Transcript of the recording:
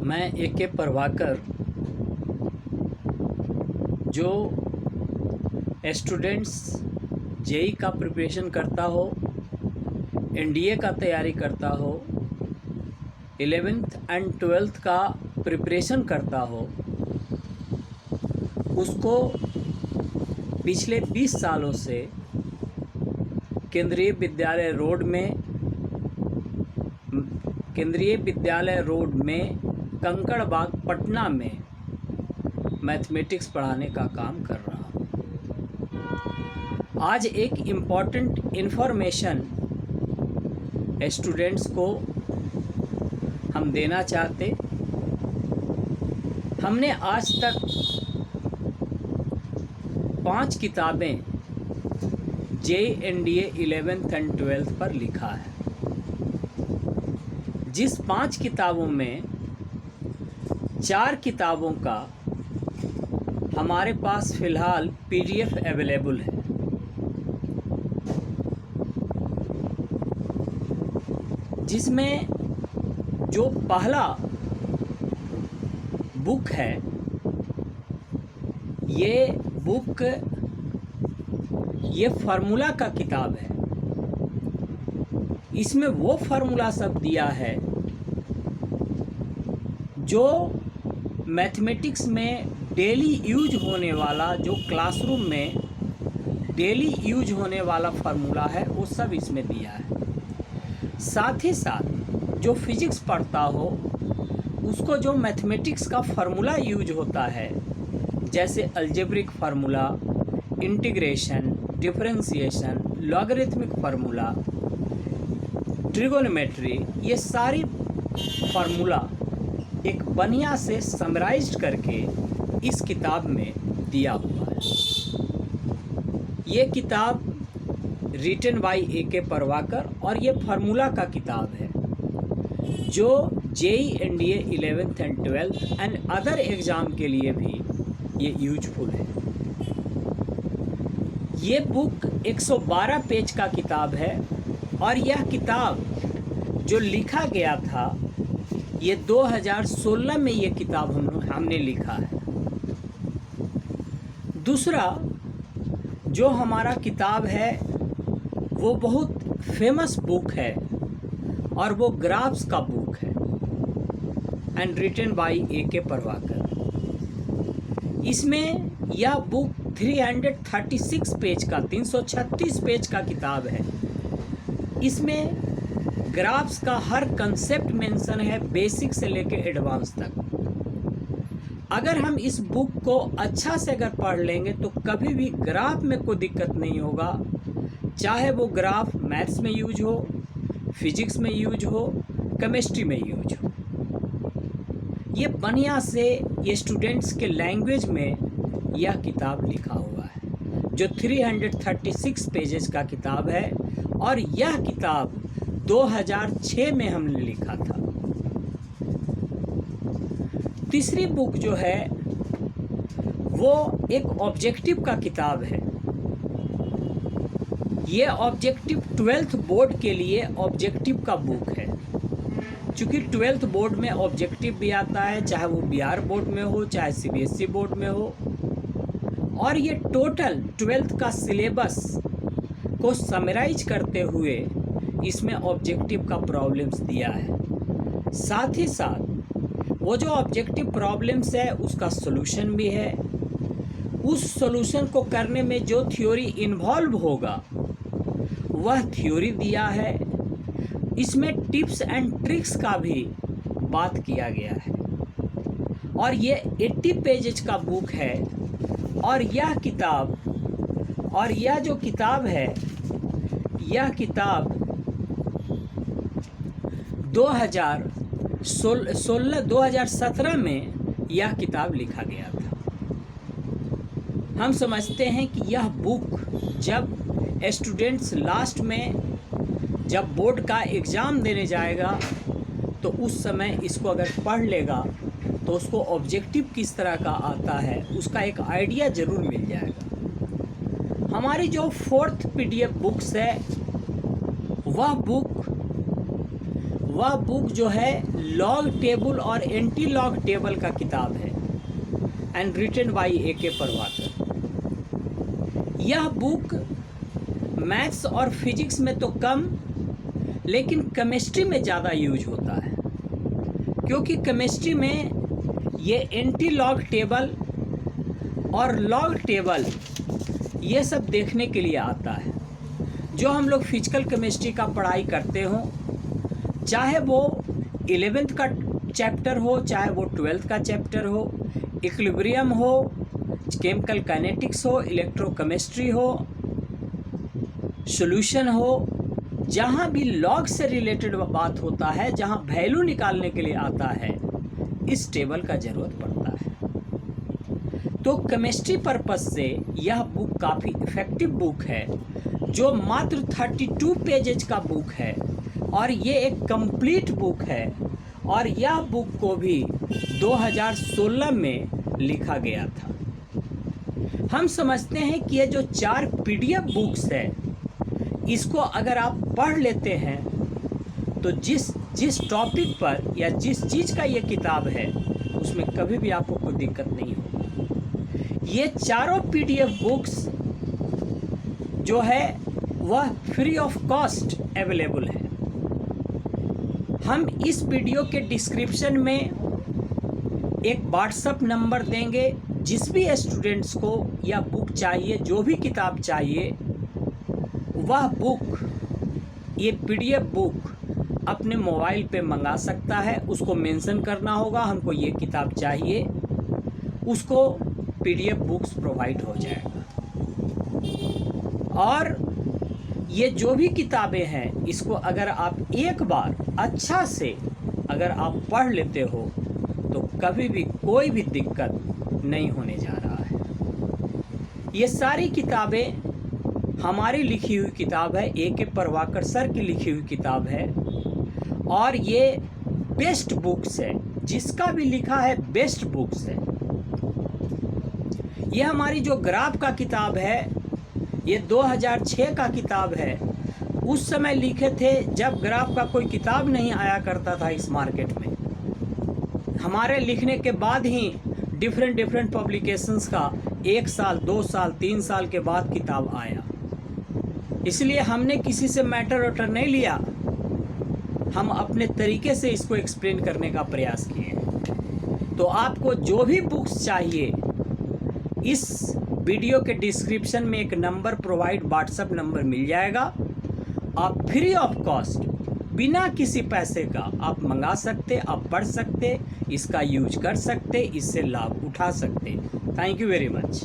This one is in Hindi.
मैं ए.के. प्रभाकर जो स्टूडेंट्स जेई का प्रिपरेशन करता हो, एनडीए का तैयारी करता हो, 11th एंड 12th का प्रिपरेशन करता हो, उसको पिछले 20 सालों से केंद्रीय विद्यालय रोड में कंकड़बाग पटना में मैथमेटिक्स पढ़ाने का काम कर रहा हूँ। आज एक इम्पॉर्टेंट इन्फॉर्मेशन स्टूडेंट्स को हम देना चाहते। हमने आज तक 5 किताबें JNDA 11th एंड 12th पर लिखा है। जिस 5 किताबों में 4 किताबों का हमारे पास फ़िलहाल PDF अवेलेबल है। जिसमें जो पहला बुक है, ये फार्मूला का किताब है। इसमें वो फार्मूला सब दिया है जो मैथमेटिक्स में डेली यूज होने वाला, जो क्लासरूम में डेली यूज होने वाला फार्मूला है, वो सब इसमें दिया है। साथ ही साथ जो फिजिक्स पढ़ता हो उसको जो मैथमेटिक्स का फार्मूला यूज होता है, जैसे algebraic formula, integration, differentiation, logarithmic formula, trigonometry, ये सारी फार्मूला एक बढ़िया से समराइज्ड करके इस किताब में दिया हुआ है। ये किताब रिटन बाय ए.के. प्रभाकर और ये फार्मूला का किताब है जो JNDA 11th and 12th and other exam के लिए भी ये यूजफुल है। ये बुक 112 पेज का किताब है और यह किताब जो लिखा गया था, ये 2016 में ये किताब हमने लिखा है। दूसरा जो हमारा किताब है वो बहुत फेमस बुक है और वो ग्राफ्स का बुक है and written by A K. Prabhakar. इसमें यह बुक 336 पेज का 336 पेज का किताब है। इसमें ग्राफ्स का हर कंसेप्ट मेंशन है, बेसिक से लेके एडवांस तक। अगर हम इस बुक को अच्छा से अगर पढ़ लेंगे तो कभी भी ग्राफ में कोई दिक्कत नहीं होगा, चाहे वो ग्राफ मैथ्स में यूज हो, फिजिक्स में यूज हो, केमिस्ट्री में यूज हो। ये बढ़िया से ये स्टूडेंट्स के लैंग्वेज में यह किताब लिखा हुआ है जो 336 पेजेस का किताब है और यह किताब 2006 में हमने लिखा था। तीसरी बुक जो है वो एक ऑब्जेक्टिव का किताब है। ये ऑब्जेक्टिव 12th बोर्ड के लिए ऑब्जेक्टिव का बुक है। चूँकि 12th बोर्ड में ऑब्जेक्टिव भी आता है, चाहे वो बिहार बोर्ड में हो, चाहे CBSE बोर्ड में हो, और ये टोटल 12th का सिलेबस को समराइज करते हुए इसमें ऑब्जेक्टिव का प्रॉब्लम्स दिया है। साथ ही साथ वो जो ऑब्जेक्टिव प्रॉब्लम्स है उसका सॉल्यूशन भी है। उस सॉल्यूशन को करने में जो थ्योरी इन्वॉल्व होगा वह थ्योरी दिया है। इसमें टिप्स एंड ट्रिक्स का भी बात किया गया है और ये 80 पेजेज का बुक है। और यह जो किताब है, यह किताब 2017 में यह किताब लिखा गया था। हम समझते हैं कि यह बुक जब स्टूडेंट्स लास्ट में जब बोर्ड का एग्ज़ाम देने जाएगा तो उस समय इसको अगर पढ़ लेगा तो उसको ऑब्जेक्टिव किस तरह का आता है उसका एक आइडिया ज़रूर मिल जाएगा। हमारी जो 4th PDF बुक्स है वह बुक वह बुक जो है लॉग टेबल और एंटी लॉग टेबल का किताब है and written bye A.K. Prabhakar. यह बुक मैथ्स और फिजिक्स में तो कम लेकिन केमिस्ट्री में ज़्यादा यूज होता है, क्योंकि केमिस्ट्री में ये एंटी लॉग टेबल और लॉग टेबल ये सब देखने के लिए आता है। जो हम लोग फिजिकल केमिस्ट्री का पढ़ाई करते हों, चाहे वो 11th का चैप्टर हो, चाहे वो 12th का चैप्टर हो, इक्विलिब्रियम हो, केमिकल काइनेटिक्स हो, इलेक्ट्रोकेमिस्ट्री हो, सॉल्यूशन हो, जहाँ भी लॉग से रिलेटेड बात होता है, जहाँ वैल्यू निकालने के लिए आता है, इस टेबल का ज़रूरत पड़ता है। तो केमिस्ट्री पर्पस से यह बुक काफ़ी इफ़ेक्टिव बुक है, जो मात्र 32 पेजेज का बुक है और ये एक कंप्लीट बुक है। और यह बुक को भी 2016 में लिखा गया था। हम समझते हैं कि ये जो 4 PDF बुक्स है, इसको अगर आप पढ़ लेते हैं तो जिस टॉपिक पर या जिस चीज़ का ये किताब है उसमें कभी भी आपको कोई दिक्कत नहीं होगी। ये चारों PDF बुक्स जो है वह फ्री ऑफ कॉस्ट अवेलेबल है। हम इस वीडियो के डिस्क्रिप्शन में एक व्हाट्सएप नंबर देंगे। जिस भी स्टूडेंट्स को यह बुक चाहिए, जो भी किताब चाहिए, वह बुक, ये PDF बुक अपने मोबाइल पे मंगा सकता है। उसको मेंशन करना होगा हमको ये किताब चाहिए, उसको PDF बुक्स प्रोवाइड हो जाएगा। और ये जो भी किताबें हैं, इसको अगर आप एक बार अच्छा से अगर आप पढ़ लेते हो तो कभी भी कोई भी दिक्कत नहीं होने जा रहा है। ये सारी किताबें हमारी लिखी हुई किताब है, A.K. प्रभाकर सर की लिखी हुई किताब है और ये बेस्ट बुक्स है। जिसका भी लिखा है बेस्ट बुक्स है। ये हमारी जो ग्राफ का किताब है, ये 2006 का किताब है। उस समय लिखे थे जब ग्राफ का कोई किताब नहीं आया करता था इस मार्केट में। हमारे लिखने के बाद ही डिफरेंट पब्लिकेशंस का 1 साल, 2 साल, 3 साल के बाद किताब आया। इसलिए हमने किसी से मैटर वैटर नहीं लिया, हम अपने तरीके से इसको एक्सप्लेन करने का प्रयास किए। तो आपको जो भी बुक्स चाहिए, इस वीडियो के डिस्क्रिप्शन में एक नंबर प्रोवाइड, व्हाट्सएप नंबर मिल जाएगा। आप फ्री ऑफ कॉस्ट, बिना किसी पैसे का आप मंगा सकते, आप पढ़ सकते, इसका यूज कर सकते, इससे लाभ उठा सकते। Thank you very much.